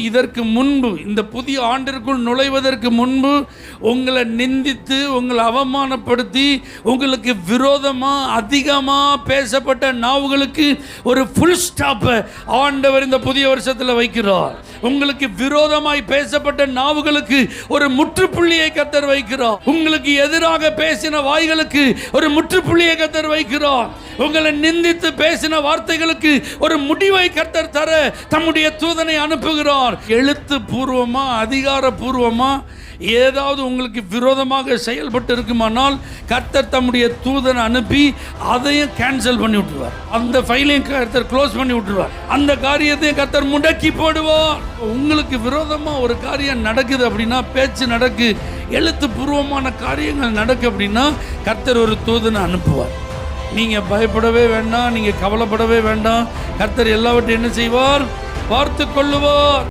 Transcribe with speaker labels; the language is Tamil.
Speaker 1: இதற்கு முன்பு, இந்த புதிய ஆண்டிற்குள் நுழைவதற்கு முன்பு உங்களை நிந்தித்து, உங்களை அவமானப்படுத்தி, உங்களுக்கு விரோதமாக அதிகமாக பேசப்பட்ட நாவுகளுக்கு ஒரு ஃபுல் ஸ்டாப்பை ஆண்டவர் இந்த புதிய வருஷத்தில் வைக்கிறார். உங்களுக்கு விரோதமாய் பேசப்பட்ட நாவுகளுக்கு ஒரு முற்றுப்புள்ளியை கர்த்தர் வைக்கிறார். உங்களுக்கு எதிராக பேசின வாய்களுக்கு ஒரு முற்றுப்புள்ளியை கர்த்தர் வைக்கிறார். உங்களை நிந்தித்து பேசின வார்த்தைகளுக்கு ஒரு முடிவை கர்த்தர் தர தம்முடைய தூதனை அனுப்புகிறார். எழுத்து பூர்வமா, அதிகாரப்பூர்வமா ஏதாவது உங்களுக்கு விரோதமாக செயல்பட்டு இருக்குமானால் கர்த்தர் தம்முடைய தூதனை அனுப்பி அதையும் கேன்சல் பண்ணி விட்டுருவார். அந்த ஃபைலையும் கர்த்தர் க்ளோஸ் பண்ணி விட்டுருவார். அந்த காரியத்தையும் கர்த்தர் முடக்கி போடுவார். உங்களுக்கு விரோதமா ஒரு காரியம் நடக்குது அப்படின்னா, பேச்சு நடக்கு, எழுத்து பூர்வமான காரியங்கள் நடக்கு அப்படின்னா கர்த்தர் ஒரு தூதனை அனுப்புவார். நீங்க பயப்படவே வேண்டாம், நீங்க கவலைப்படவே வேண்டாம். கர்த்தர் எல்லாவற்றையும் என்ன செய்வார்? பார்த்து கொள்ளுவார்.